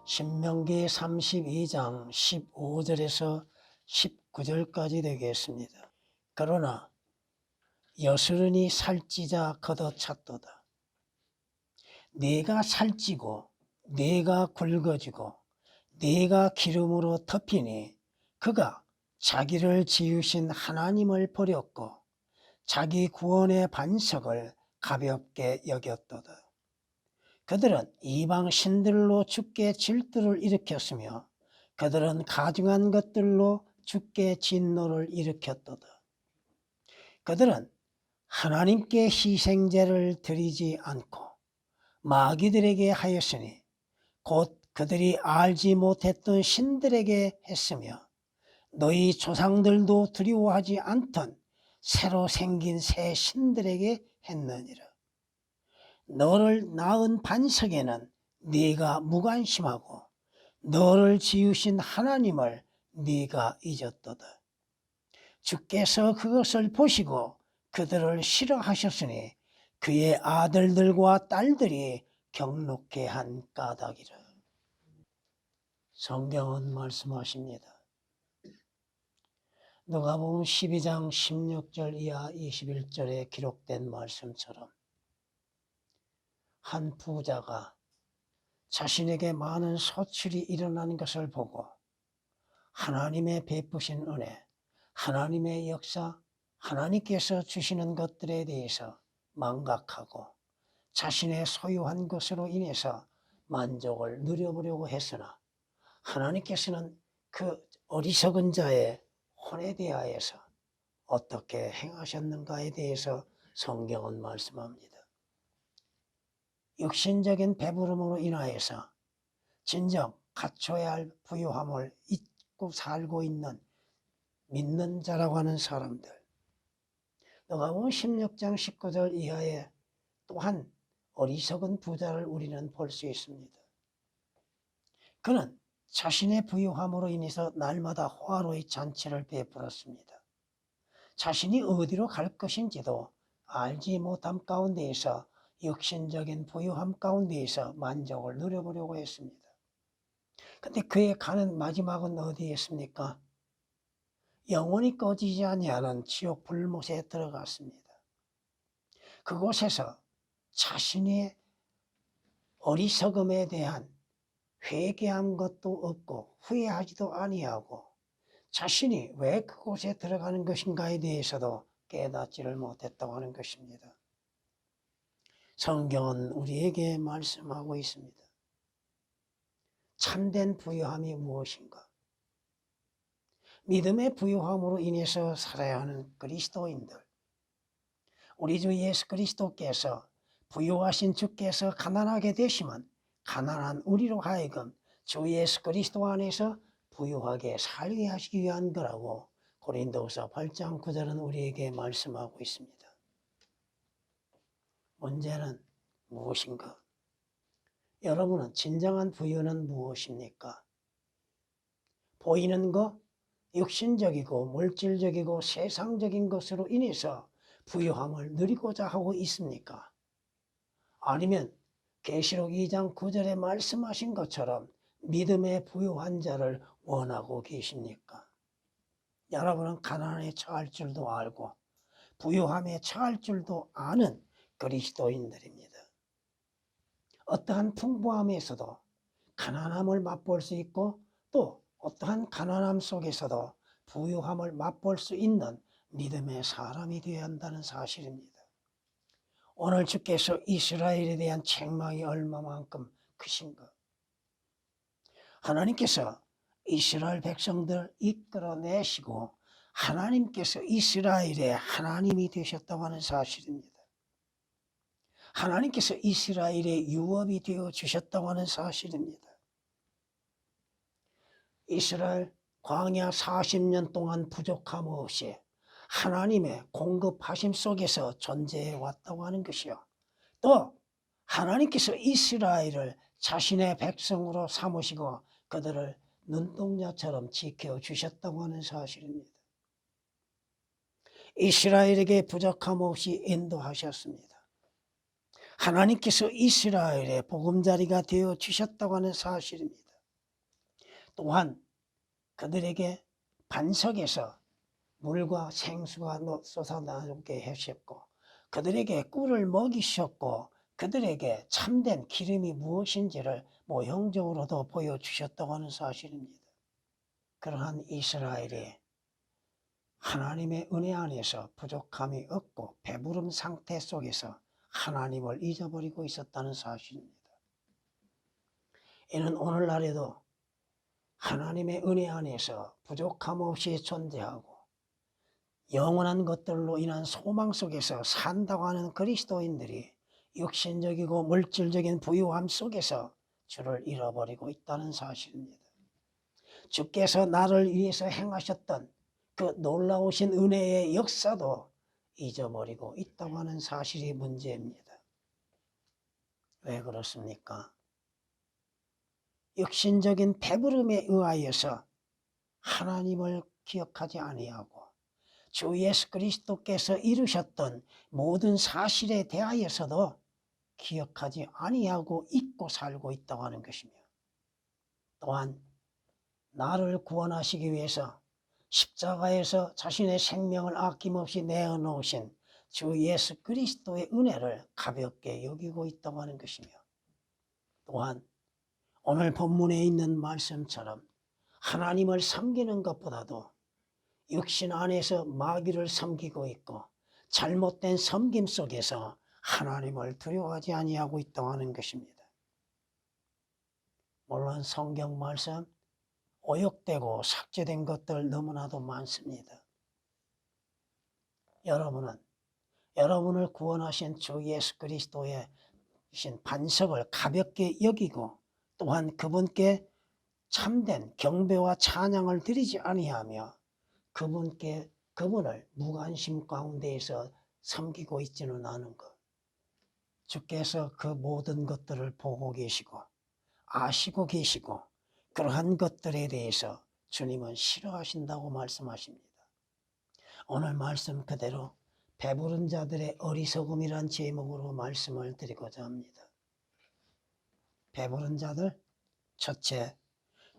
신명기 32장 15절에서 19절까지 되겠습니다. 그러나 여스른이 살찌자 걷어찼도다. 네가 살찌고 네가 굵어지고 네가 기름으로 덮이니 그가 자기를 지으신 하나님을 버렸고 자기 구원의 반석을 가볍게 여겼도다. 그들은 이방 신들로 주께 질투를 일으켰으며 그들은 가증한 것들로 주께 진노를 일으켰도다. 그들은 하나님께 희생제를 드리지 않고 마귀들에게 하였으니 곧 그들이 알지 못했던 신들에게 했으며 너희 조상들도 두려워하지 않던 새로 생긴 새 신들에게 했느니라. 너를 낳은 반석에는 네가 무관심하고 너를 지으신 하나님을 네가 잊었도다. 주께서 그것을 보시고 그들을 싫어하셨으니 그의 아들들과 딸들이 경록케 한 까닭이라. 성경은 말씀하십니다. 누가복음 12장 16절 이하 21절에 기록된 말씀처럼 한 부자가 자신에게 많은 소출이 일어나는 것을 보고 하나님의 베푸신 은혜, 하나님의 역사, 하나님께서 주시는 것들에 대해서 망각하고 자신의 소유한 것으로 인해서 만족을 누려보려고 했으나 하나님께서는 그 어리석은 자의 혼에 대하여서 어떻게 행하셨는가에 대해서 성경은 말씀합니다. 육신적인 배부름으로 인하여서 진정 갖춰야 할 부유함을 잊고 살고 있는 믿는 자라고 하는 사람들. 누가복음 16장 19절 이하에 또한 어리석은 부자를 우리는 볼 수 있습니다. 그는 자신의 부유함으로 인해서 날마다 화로의 잔치를 베풀었습니다. 자신이 어디로 갈 것인지도 알지 못함 가운데에서 육신적인 부유함 가운데에서 만족을 누려보려고 했습니다. 근데 그의 가는 마지막은 어디였습니까? 영원히 꺼지지 아니하는 지옥 불못에 들어갔습니다. 그곳에서 자신의 어리석음에 대한 회개한 것도 없고 후회하지도 아니하고 자신이 왜 그곳에 들어가는 것인가에 대해서도 깨닫지를 못했다고 하는 것입니다. 성경은 우리에게 말씀하고 있습니다. 참된 부유함이 무엇인가? 믿음의 부유함으로 인해서 살아야 하는 그리스도인들. 우리 주 예수 그리스도께서 부유하신 주께서 가난하게 되시면 가난한 우리로 하여금 주 예수 그리스도 안에서 부유하게 살게 하시기 위한 거라고 고린도후서 8장 9절은 우리에게 말씀하고 있습니다. 문제는 무엇인가? 여러분은 진정한 부유는 무엇입니까? 보이는 것, 육신적이고 물질적이고 세상적인 것으로 인해서 부유함을 누리고자 하고 있습니까? 아니면 계시록 2장 9절에 말씀하신 것처럼 믿음의 부유한 자를 원하고 계십니까? 여러분은 가난에 처할 줄도 알고 부유함에 처할 줄도 아는 그리스도인들입니다. 어떠한 풍부함에서도 가난함을 맛볼 수 있고 또 어떠한 가난함 속에서도 부유함을 맛볼 수 있는 믿음의 사람이 되어야 한다는 사실입니다. 오늘 주께서 이스라엘에 대한 책망이 얼마만큼 크신가? 하나님께서 이스라엘 백성들을 이끌어내시고 하나님께서 이스라엘의 하나님이 되셨다고 하는 사실입니다. 하나님께서 이스라엘의 유업이 되어 주셨다고 하는 사실입니다. 이스라엘 광야 40년 동안 부족함 없이 하나님의 공급하심 속에서 존재해 왔다고 하는 것이요. 또 하나님께서 이스라엘을 자신의 백성으로 삼으시고 그들을 눈동자처럼 지켜주셨다고 하는 사실입니다. 이스라엘에게 부족함 없이 인도하셨습니다. 하나님께서 이스라엘의 보금자리가 되어 주셨다고 하는 사실입니다. 또한 그들에게 반석에서 물과 생수가 쏟아나오게 하셨고 그들에게 꿀을 먹이셨고 그들에게 참된 기름이 무엇인지를 모형적으로도 보여주셨다고 하는 사실입니다. 그러한 이스라엘이 하나님의 은혜 안에서 부족함이 없고 배부름 상태 속에서 하나님을 잊어버리고 있었다는 사실입니다. 이는 오늘날에도 하나님의 은혜 안에서 부족함 없이 존재하고 영원한 것들로 인한 소망 속에서 산다고 하는 그리스도인들이 육신적이고 물질적인 부유함 속에서 주를 잃어버리고 있다는 사실입니다. 주께서 나를 위해서 행하셨던 그 놀라우신 은혜의 역사도 잊어버리고 있다고 하는 사실이 문제입니다. 왜 그렇습니까? 육신적인 배부름에 의하여서 하나님을 기억하지 아니하고 주 예수 그리스도께서 이루셨던 모든 사실에 대하여서도 기억하지 아니하고 잊고 살고 있다고 하는 것이며 또한 나를 구원하시기 위해서 십자가에서 자신의 생명을 아낌없이 내어놓으신 주 예수 그리스도의 은혜를 가볍게 여기고 있다고 하는 것이며 또한 오늘 본문에 있는 말씀처럼 하나님을 섬기는 것보다도 육신 안에서 마귀를 섬기고 있고 잘못된 섬김 속에서 하나님을 두려워하지 아니하고 있다고 하는 것입니다. 물론 성경 말씀 오역되고 삭제된 것들 너무나도 많습니다. 여러분은 여러분을 구원하신 주 예수 그리스도의 반석을 가볍게 여기고 또한 그분께 참된 경배와 찬양을 드리지 아니하며 그분을 무관심 가운데에서 섬기고 있지는 않은 것. 주께서 그 모든 것들을 보고 계시고 아시고 계시고 그러한 것들에 대해서 주님은 싫어하신다고 말씀하십니다. 오늘 말씀 그대로 배부른 자들의 어리석음이란 제목으로 말씀을 드리고자 합니다. 배부른 자들, 첫째,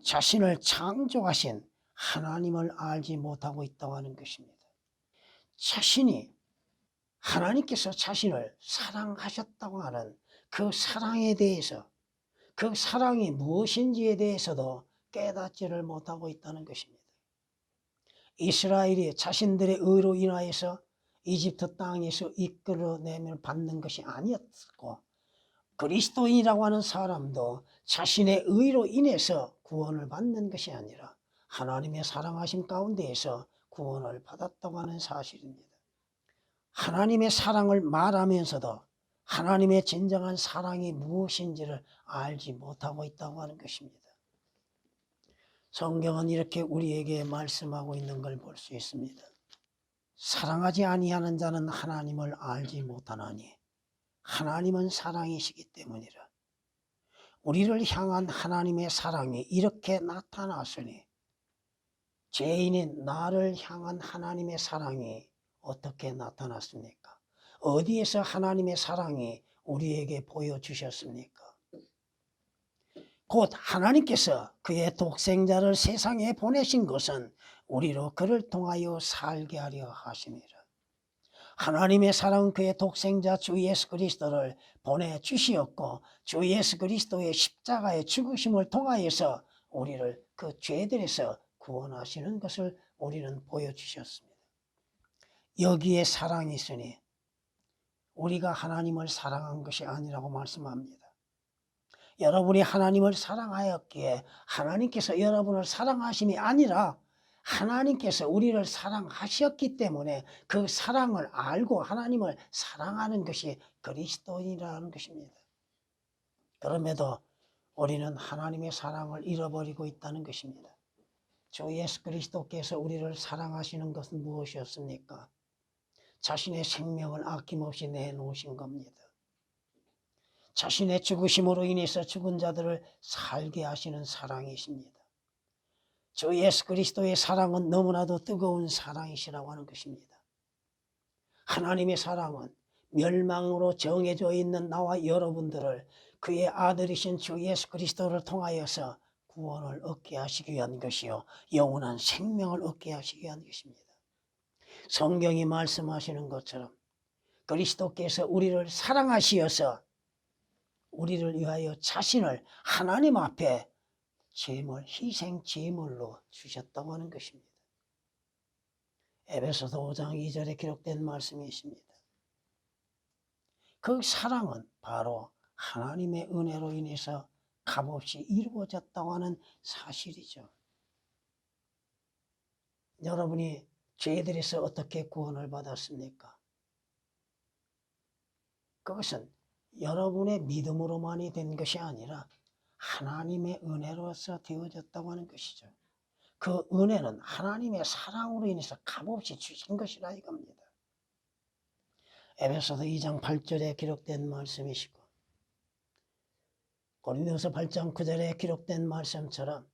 자신을 창조하신 하나님을 알지 못하고 있다고 하는 것입니다. 하나님께서 자신을 사랑하셨다고 하는 그 사랑에 대해서 그 사랑이 무엇인지에 대해서도 깨닫지를 못하고 있다는 것입니다. 이스라엘이 자신들의 의로 인하여서 이집트 땅에서 이끌어내며 받는 것이 아니었고 그리스도인이라고 하는 사람도 자신의 의로 인해서 구원을 받는 것이 아니라 하나님의 사랑하심 가운데에서 구원을 받았다고 하는 사실입니다. 하나님의 사랑을 말하면서도 하나님의 진정한 사랑이 무엇인지를 알지 못하고 있다고 하는 것입니다. 성경은 이렇게 우리에게 말씀하고 있는 걸 볼 수 있습니다. 사랑하지 아니하는 자는 하나님을 알지 못하나니 하나님은 사랑이시기 때문이라. 우리를 향한 하나님의 사랑이 이렇게 나타났으니 죄인인 나를 향한 하나님의 사랑이 어떻게 나타났습니까? 어디에서 하나님의 사랑이 우리에게 보여주셨습니까? 곧 하나님께서 그의 독생자를 세상에 보내신 것은 우리로 그를 통하여 살게 하려 하심이라. 하나님의 사랑은 그의 독생자 주 예수 그리스도를 보내주시었고 주 예수 그리스도의 십자가의 죽으심을 통하여서 우리를 그 죄들에서 구원하시는 것을 우리는 보여주셨습니다. 여기에 사랑이 있으니 우리가 하나님을 사랑한 것이 아니라고 말씀합니다. 여러분이 하나님을 사랑하였기에 하나님께서 여러분을 사랑하심이 아니라 하나님께서 우리를 사랑하셨기 때문에 그 사랑을 알고 하나님을 사랑하는 것이 그리스도인이라는 것입니다. 그럼에도 우리는 하나님의 사랑을 잃어버리고 있다는 것입니다. 주 예수 그리스도께서 우리를 사랑하시는 것은 무엇이었습니까? 자신의 생명을 아낌없이 내놓으신 겁니다. 자신의 죽으심으로 인해서 죽은 자들을 살게 하시는 사랑이십니다. 주 예수 그리스도의 사랑은 너무나도 뜨거운 사랑이시라고 하는 것입니다. 하나님의 사랑은 멸망으로 정해져 있는 나와 여러분들을 그의 아들이신 주 예수 그리스도를 통하여서 구원을 얻게 하시기 위한 것이요 영원한 생명을 얻게 하시기 위한 것입니다. 성경이 말씀하시는 것처럼 그리스도께서 우리를 사랑하시어서 우리를 위하여 자신을 하나님 앞에 제물, 희생 제물로 주셨다고 하는 것입니다. 에베소서 5장 2절에 기록된 말씀이 있습니다. 그 사랑은 바로 하나님의 은혜로 인해서 값없이 이루어졌다고 하는 사실이죠. 여러분이 죄들에서 어떻게 구원을 받았습니까? 그것은 여러분의 믿음으로만이 된 것이 아니라 하나님의 은혜로서 되어졌다고 하는 것이죠. 그 은혜는 하나님의 사랑으로 인해서 값없이 주신 것이라 이겁니다. 에베소서 2장 8절에 기록된 말씀이시고 고린도서 8장 9절에 기록된 말씀처럼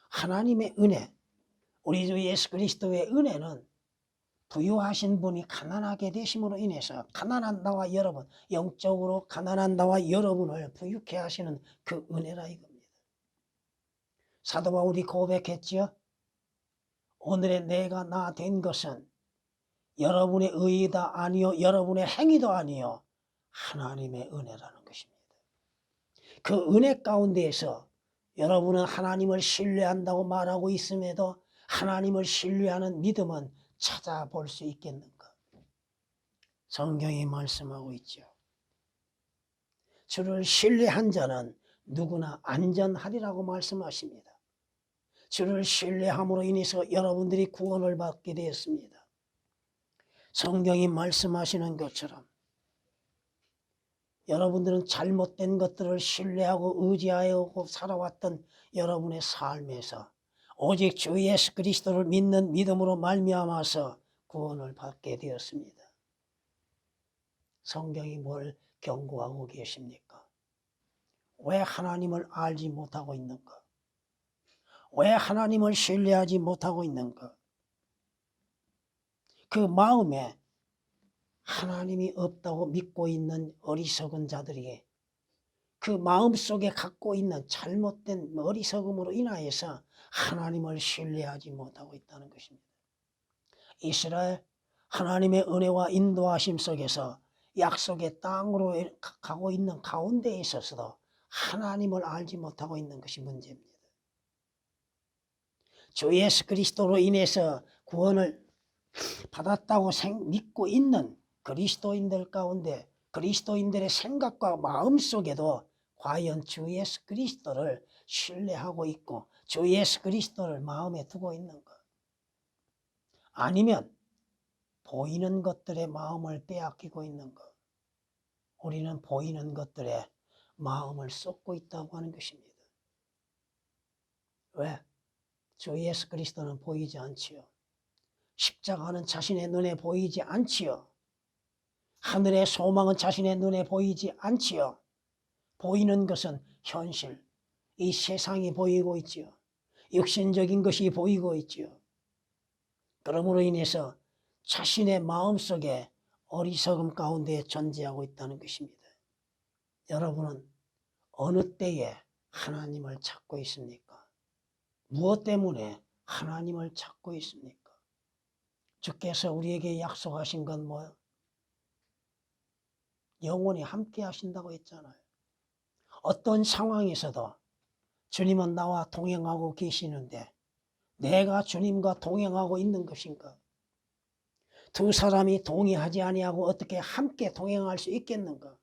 하나님의 은혜, 우리 주 예수 그리스도의 은혜는 부유하신 분이 가난하게 되심으로 인해서 가난한 나와 여러분, 영적으로 가난한 나와 여러분을 부유케 하시는 그 은혜라 이겁니다. 사도 바울이 고백했지요. 오늘의 내가 나 된 것은 여러분의 의의다 아니요 여러분의 행위도 아니요 하나님의 은혜라는 것입니다. 그 은혜 가운데에서 여러분은 하나님을 신뢰한다고 말하고 있음에도 하나님을 신뢰하는 믿음은 찾아볼 수 있겠는가? 성경이 말씀하고 있죠. 주를 신뢰한 자는 누구나 안전하리라고 말씀하십니다. 주를 신뢰함으로 인해서 여러분들이 구원을 받게 되었습니다. 성경이 말씀하시는 것처럼 여러분들은 잘못된 것들을 신뢰하고 의지하여 살아왔던 여러분의 삶에서 오직 주 예수 그리스도를 믿는 믿음으로 말미암아서 구원을 받게 되었습니다. 성경이 뭘 경고하고 계십니까? 왜 하나님을 알지 못하고 있는가? 왜 하나님을 신뢰하지 못하고 있는가? 그 마음에 하나님이 없다고 믿고 있는 어리석은 자들이 그 마음속에 갖고 있는 잘못된 어리석음으로 인하여서 하나님을 신뢰하지 못하고 있다는 것입니다. 이스라엘 하나님의 은혜와 인도하심 속에서 약속의 땅으로 가고 있는 가운데에 있어서도 하나님을 알지 못하고 있는 것이 문제입니다. 주 예수 그리스도로 인해서 구원을 받았다고 믿고 있는 그리스도인들 가운데 그리스도인들의 생각과 마음 속에도 과연 주 예수 그리스도를 신뢰하고 있고 주 예수 그리스도를 마음에 두고 있는가? 아니면 보이는 것들의 마음을 빼앗기고 있는가? 우리는 보이는 것들에 마음을 쏟고 있다고 하는 것입니다. 왜? 주 예수 그리스도는 보이지 않지요. 십자가는 자신의 눈에 보이지 않지요. 하늘의 소망은 자신의 눈에 보이지 않지요. 보이는 것은 현실, 이 세상이 보이고 있지요. 육신적인 것이 보이고 있지요. 그러므로 인해서 자신의 마음속에 어리석음 가운데 존재하고 있다는 것입니다. 여러분은 어느 때에 하나님을 찾고 있습니까? 무엇 때문에 하나님을 찾고 있습니까? 주께서 우리에게 약속하신 건 뭐예요? 영원히 함께 하신다고 했잖아요. 어떤 상황에서도 주님은 나와 동행하고 계시는데 내가 주님과 동행하고 있는 것인가? 두 사람이 동의하지 아니하고 어떻게 함께 동행할 수 있겠는가?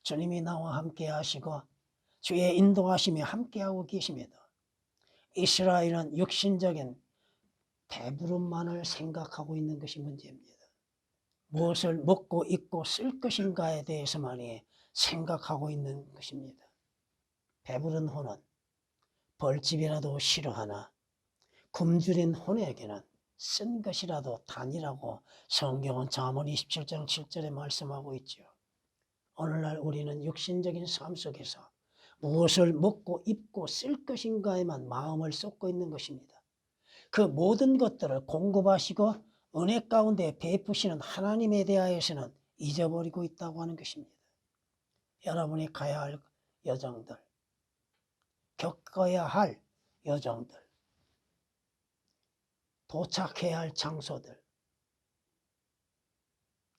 주님이 나와 함께 하시고 주의 인도하심에 함께하고 계십니다. 이스라엘은 육신적인 배부름만을 생각하고 있는 것이 문제입니다. 무엇을 먹고 입고 쓸 것인가에 대해서만이 생각하고 있는 것입니다. 배부른 혼은 벌집이라도 싫어하나 굶주린 혼에게는 쓴 것이라도 단이라고 성경은 잠언 27장 7절에 말씀하고 있죠. 오늘날 우리는 육신적인 삶 속에서 무엇을 먹고 입고 쓸 것인가에만 마음을 쏟고 있는 것입니다. 그 모든 것들을 공급하시고 은혜 가운데 베푸시는 하나님에 대하여서는 잊어버리고 있다고 하는 것입니다. 여러분이 가야 할 여정들, 겪어야 할 여정들, 도착해야 할 장소들,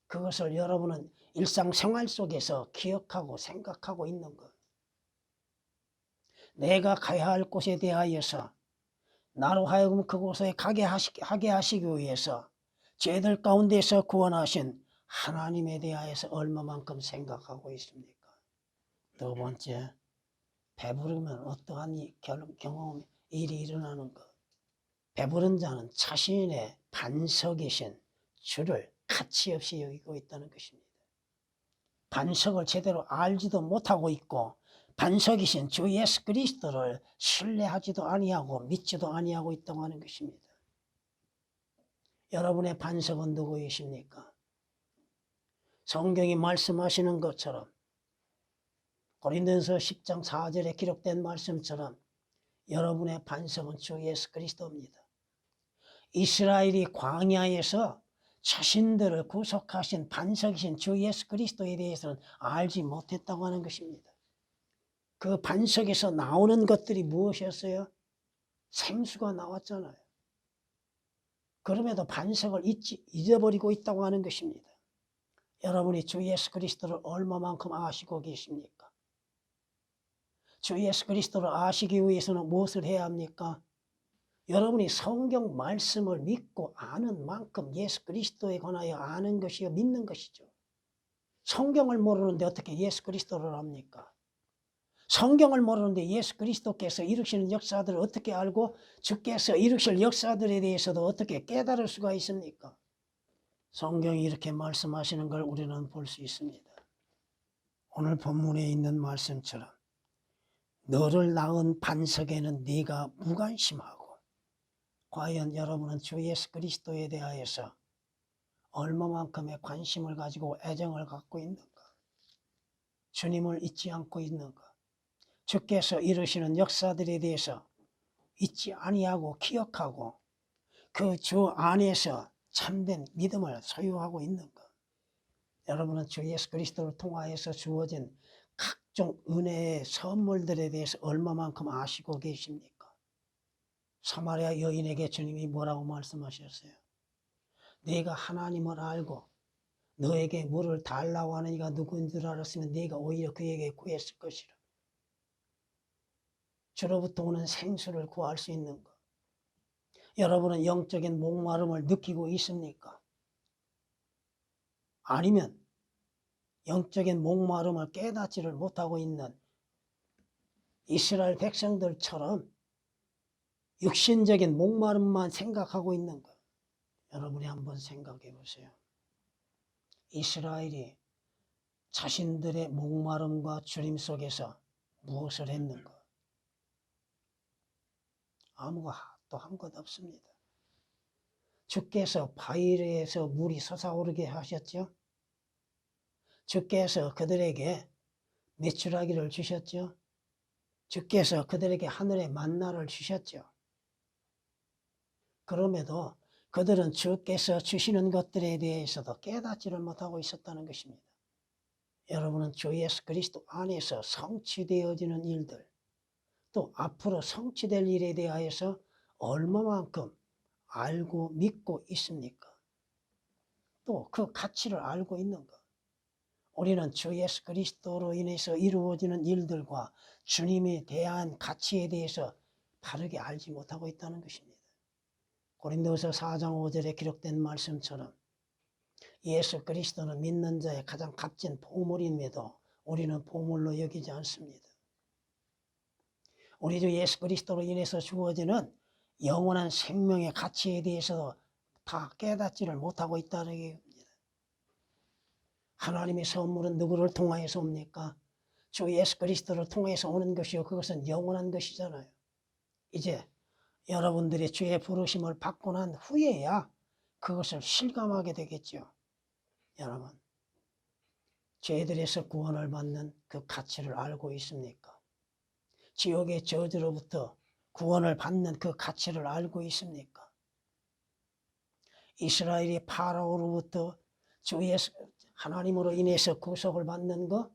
그것을 여러분은 일상생활 속에서 기억하고 생각하고 있는 것. 내가 가야 할 곳에 대하여서 나로 하여금 그곳에 하게 하시기 위해서 죄들 가운데서 구원하신 하나님에 대하여서 얼마만큼 생각하고 있습니까? 두 번째, 배부르면 어떠한 경험, 일이 일어나는 것. 배부른 자는 자신의 반석이신 주를 가치 없이 여기고 있다는 것입니다. 반석을 제대로 알지도 못하고 있고 반석이신 주 예수 그리스도를 신뢰하지도 아니하고 믿지도 아니하고 있다고 하는 것입니다. 여러분의 반석은 누구이십니까? 성경이 말씀하시는 것처럼 고린도전서 10장 4절에 기록된 말씀처럼 여러분의 반석은 주 예수 그리스도입니다. 이스라엘이 광야에서 자신들을 구속하신 반석이신 주 예수 그리스도에 대해서는 알지 못했다고 하는 것입니다. 그 반석에서 나오는 것들이 무엇이었어요? 생수가 나왔잖아요. 그럼에도 반석을 잊어버리고 있다고 하는 것입니다. 여러분이 주 예수 그리스도를 얼마만큼 아시고 계십니까? 주 예수 그리스도를 아시기 위해서는 무엇을 해야 합니까? 여러분이 성경 말씀을 믿고 아는 만큼 예수 그리스도에 관하여 아는 것이요 믿는 것이죠. 성경을 모르는데 어떻게 예수 그리스도를 압니까? 성경을 모르는데 예수 그리스도께서 이루시는 역사들을 어떻게 알고 주께서 이루실 역사들에 대해서도 어떻게 깨달을 수가 있습니까? 성경이 이렇게 말씀하시는 걸 우리는 볼 수 있습니다. 오늘 본문에 있는 말씀처럼 너를 낳은 반석에는 네가 무관심하고, 과연 여러분은 주 예수 그리스도에 대하여서 얼마만큼의 관심을 가지고 애정을 갖고 있는가? 주님을 잊지 않고 있는가? 주께서 이루시는 역사들에 대해서 잊지 아니하고 기억하고 그 주 안에서 참된 믿음을 소유하고 있는가? 여러분은 주 예수 그리스도를 통하여서 주어진 각종 은혜의 선물들에 대해서 얼마만큼 아시고 계십니까? 사마리아 여인에게 주님이 뭐라고 말씀하셨어요? 네가 하나님을 알고 너에게 물을 달라고 하는 이가 누구인 줄 알았으면 네가 오히려 그에게 구했을 것이라. 주로부터 오는 생수를 구할 수 있는 것. 여러분은 영적인 목마름을 느끼고 있습니까? 아니면 영적인 목마름을 깨닫지를 못하고 있는 이스라엘 백성들처럼 육신적인 목마름만 생각하고 있는 것. 여러분이 한번 생각해 보세요. 이스라엘이 자신들의 목마름과 주림 속에서 무엇을 했는가? 아무것도 한 것 없습니다. 주께서 바위에서 물이 솟아오르게 하셨죠. 주께서 그들에게 메추라기를 주셨죠. 주께서 그들에게 하늘의 만나를 주셨죠. 그럼에도 그들은 주께서 주시는 것들에 대해서도 깨닫지를 못하고 있었다는 것입니다. 여러분은 주 예수 그리스도 안에서 성취되어지는 일들, 또 앞으로 성취될 일에 대하여서 얼마만큼 알고 믿고 있습니까? 또 그 가치를 알고 있는가? 우리는 주 예수 그리스도로 인해서 이루어지는 일들과 주님에 대한 가치에 대해서 바르게 알지 못하고 있다는 것입니다. 고린도서 4장 5절에 기록된 말씀처럼 예수 그리스도는 믿는 자의 가장 값진 보물임에도 우리는 보물로 여기지 않습니다. 우리 주 예수 그리스도로 인해서 주어지는 영원한 생명의 가치에 대해서 다 깨닫지를 못하고 있다는 얘기입니다. 하나님의 선물은 누구를 통하여서 옵니까? 주 예수 그리스도를 통해서 오는 것이요, 그것은 영원한 것이잖아요. 이제 여러분들이 주의 부르심을 받고 난 후에야 그것을 실감하게 되겠죠. 여러분, 죄들에서 구원을 받는 그 가치를 알고 있습니까? 지옥의 저주로부터 구원을 받는 그 가치를 알고 있습니까? 이스라엘이 파라오로부터 주 예수 하나님으로 인해서 구속을 받는 것,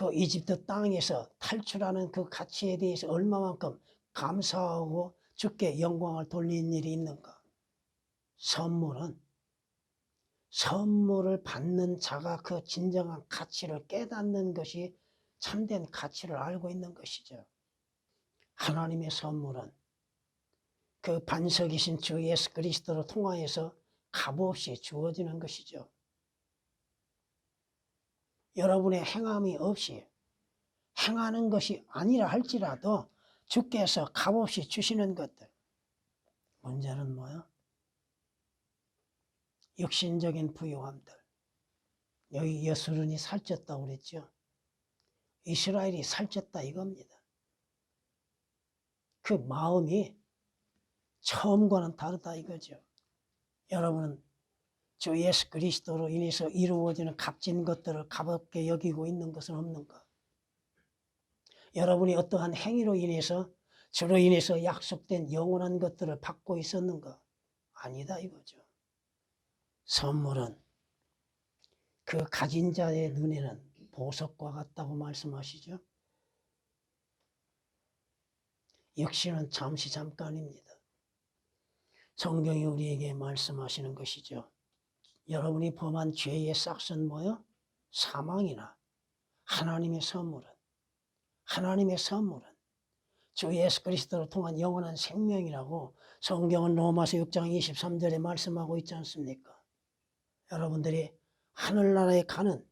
그 이집트 땅에서 탈출하는 그 가치에 대해서 얼마만큼 감사하고 주께 영광을 돌리는 일이 있는가? 선물을 받는 자가 그 진정한 가치를 깨닫는 것이 참된 가치를 알고 있는 것이죠. 하나님의 선물은 그 반석이신 주 예수 그리스도로 통하여서 값없이 주어지는 것이죠. 여러분의 행함이 없이 행하는 것이 아니라 할지라도 주께서 값없이 주시는 것들. 문제는 뭐야? 육신적인 부유함들. 여기 여수론이 살쪘다고 그랬죠. 이스라엘이 살쪘다 이겁니다. 그 마음이 처음과는 다르다 이거죠. 여러분은 주 예수 그리스도로 인해서 이루어지는 값진 것들을 값없게 여기고 있는 것은 없는가? 여러분이 어떠한 행위로 인해서 주로 인해서 약속된 영원한 것들을 받고 있었는가? 아니다 이거죠. 선물은 그 가진 자의 눈에는 보석과 같다고 말씀하시죠. 역시는 잠시 잠깐입니다. 성경이 우리에게 말씀하시는 것이죠. 여러분이 범한 죄의 싹은 뭐요? 사망이나 하나님의 선물은 주 예수 그리스도를 통한 영원한 생명이라고 성경은 로마서 6장 23절에 말씀하고 있지 않습니까? 여러분들이 하늘나라에 가는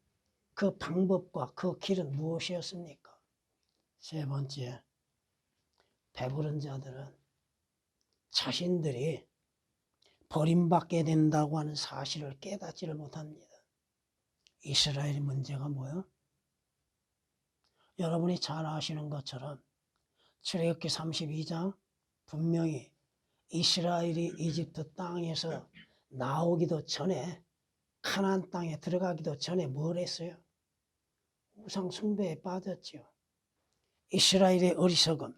그 방법과 그 길은 무엇이었습니까? 세 번째, 배부른 자들은 자신들이 버림받게 된다고 하는 사실을 깨닫지를 못합니다. 이스라엘의 문제가 뭐예요? 여러분이 잘 아시는 것처럼 출애굽기 32장 분명히 이스라엘이 이집트 땅에서 나오기도 전에 가나안 땅에 들어가기도 전에 뭘 했어요? 우상 숭배에 빠졌지요. 이스라엘의 어리석음.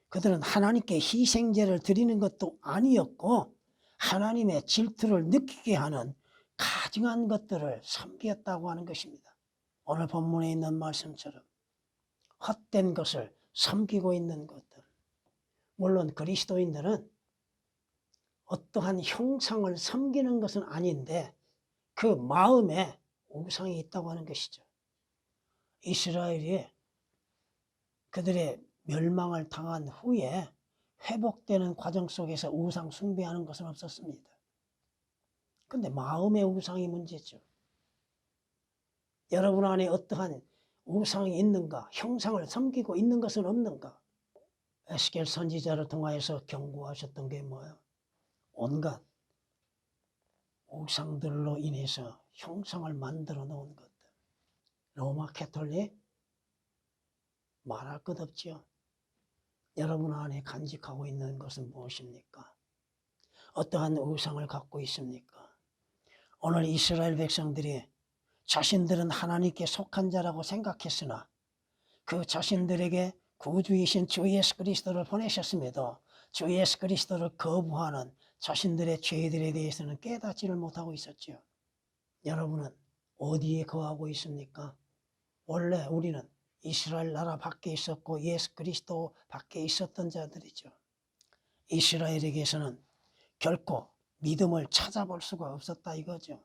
그들은 하나님께 희생제를 드리는 것도 아니었고 하나님의 질투를 느끼게 하는 가증한 것들을 섬겼다고 하는 것입니다. 오늘 본문에 있는 말씀처럼 헛된 것을 섬기고 있는 것들. 물론 그리스도인들은 어떠한 형상을 섬기는 것은 아닌데 그 마음에 우상이 있다고 하는 것이죠. 이스라엘이 그들의 멸망을 당한 후에 회복되는 과정 속에서 우상 숭배하는 것은 없었습니다. 그런데 마음의 우상이 문제죠. 여러분 안에 어떠한 우상이 있는가? 형상을 섬기고 있는 것은 없는가? 에스겔 선지자를 통하여서 경고하셨던 게 뭐예요? 온갖 우상들로 인해서 형상을 만들어 놓은 것들. 로마 캐톨릭 말할 것 없죠. 여러분 안에 간직하고 있는 것은 무엇입니까? 어떠한 우상을 갖고 있습니까? 오늘 이스라엘 백성들이 자신들은 하나님께 속한 자라고 생각했으나 그 자신들에게 구주이신 주 예수 그리스도를 보내셨음에도 주 예수 그리스도를 거부하는 자신들의 죄들에 대해서는 깨닫지를 못하고 있었죠. 여러분은 어디에 거하고 있습니까? 원래 우리는 이스라엘 나라 밖에 있었고 예수 그리스도 밖에 있었던 자들이죠. 이스라엘에게서는 결코 믿음을 찾아볼 수가 없었다 이거죠.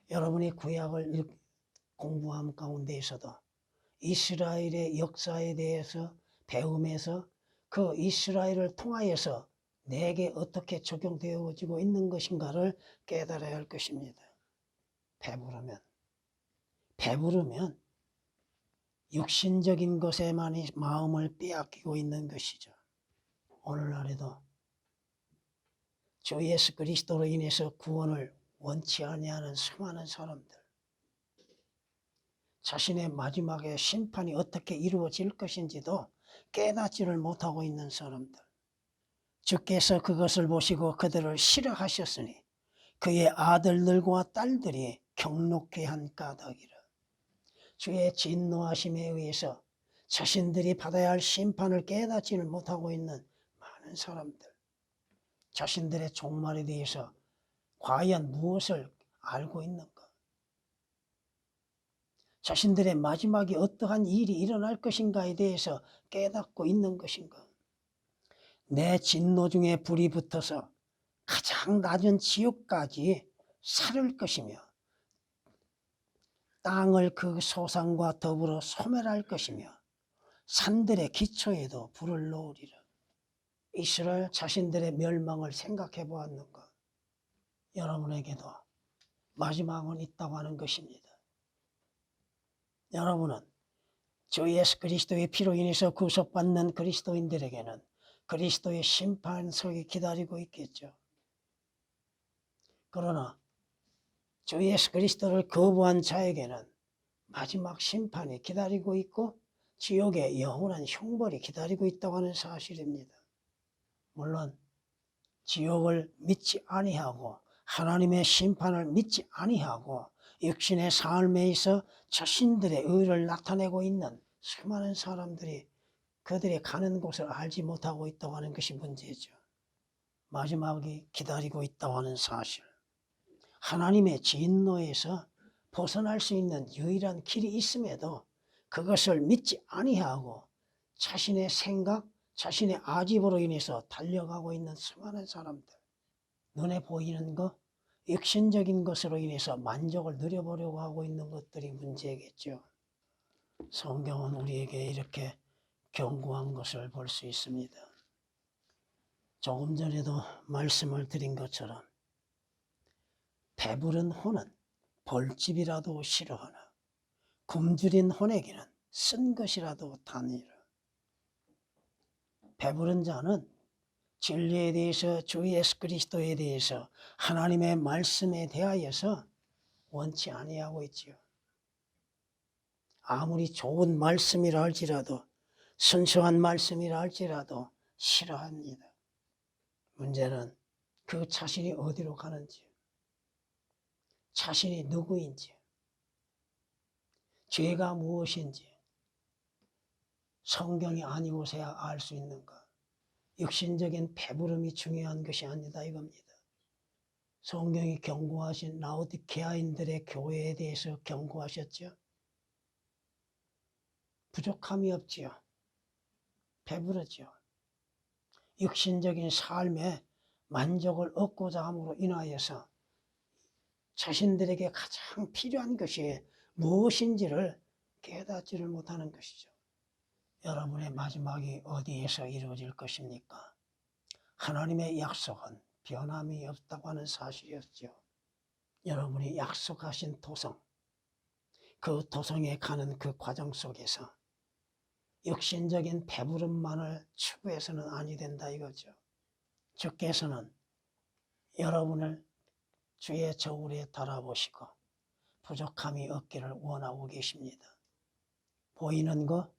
여러분이 구약을 공부함 가운데에서도 이스라엘의 역사에 대해서 배움에서 그 이스라엘을 통하여서 내게 어떻게 적용되어지고 있는 것인가를 깨달아야 할 것입니다. 배부르면 육신적인 것에만 마음을 빼앗기고 있는 것이죠. 오늘날에도 주 예수 그리스도로 인해서 구원을 원치 아니하는 수많은 사람들, 자신의 마지막에 심판이 어떻게 이루어질 것인지도 깨닫지를 못하고 있는 사람들, 주께서 그것을 보시고 그들을 싫어하셨으니 그의 아들들과 딸들이 경록케 한 까닭이라. 주의 진노하심에 의해서 자신들이 받아야 할 심판을 깨닫지를 못하고 있는 많은 사람들, 자신들의 종말에 대해서 과연 무엇을 알고 있는가? 자신들의 마지막에 어떠한 일이 일어날 것인가에 대해서 깨닫고 있는 것인가? 내 진노 중에 불이 붙어서 가장 낮은 지옥까지 사를 것이며 땅을 그 소산과 더불어 소멸할 것이며 산들의 기초에도 불을 놓으리라. 이스라엘 자신들의 멸망을 생각해 보았는가? 여러분에게도 마지막은 있다고 하는 것입니다. 여러분은 주 예수 그리스도의 피로 인해서 구속받는 그리스도인들에게는 그리스도의 심판석이 기다리고 있겠죠. 그러나 주 예수 그리스도를 거부한 자에게는 마지막 심판이 기다리고 있고 지옥의 영원한 형벌이 기다리고 있다고 하는 사실입니다. 물론 지옥을 믿지 아니하고 하나님의 심판을 믿지 아니하고 육신의 삶에 있어 자신들의 의를 나타내고 있는 수많은 사람들이 그들의 가는 곳을 알지 못하고 있다고 하는 것이 문제죠. 마지막이 기다리고 있다고 하는 사실. 하나님의 진노에서 벗어날 수 있는 유일한 길이 있음에도 그것을 믿지 아니하고 자신의 생각, 자신의 아집으로 인해서 달려가고 있는 수많은 사람들. 눈에 보이는 것, 육신적인 것으로 인해서 만족을 누려보려고 하고 있는 것들이 문제겠죠. 성경은 우리에게 이렇게 경고한 것을 볼 수 있습니다. 조금 전에도 말씀을 드린 것처럼 배부른 혼은 벌집이라도 싫어하나 굶주린 혼에게는 쓴 것이라도 다니라. 배부른 자는 진리에 대해서 주 예수 그리스도에 대해서 하나님의 말씀에 대하여서 원치 아니하고 있지요. 아무리 좋은 말씀이라 할지라도 순수한 말씀이라 할지라도 싫어합니다. 문제는 그 자신이 어디로 가는지, 자신이 누구인지, 죄가 무엇인지 성경이 아니고서야 알 수 있는가? 육신적인 배부름이 중요한 것이 아니다 이겁니다. 성경이 경고하신 라오디게아인들의 교회에 대해서 경고하셨죠. 부족함이 없지요. 배부르죠. 육신적인 삶에 만족을 얻고자 함으로 인하여서 자신들에게 가장 필요한 것이 무엇인지를 깨닫지를 못하는 것이죠. 여러분의 마지막이 어디에서 이루어질 것입니까? 하나님의 약속은 변함이 없다고 하는 사실이었죠. 여러분이 약속하신 도성, 그 도성에 가는 그 과정 속에서 육신적인 배부름만을 추구해서는 아니 된다 이거죠. 주께서는 여러분을 주의 저울에 달아보시고 부족함이 없기를 원하고 계십니다. 보이는 것,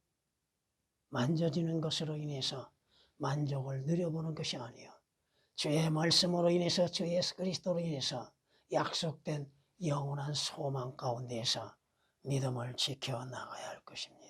만져지는 것으로 인해서 만족을 누려보는 것이 아니요 주의 말씀으로 인해서 주 예수 그리스도로 인해서 약속된 영원한 소망 가운데에서 믿음을 지켜나가야 할 것입니다.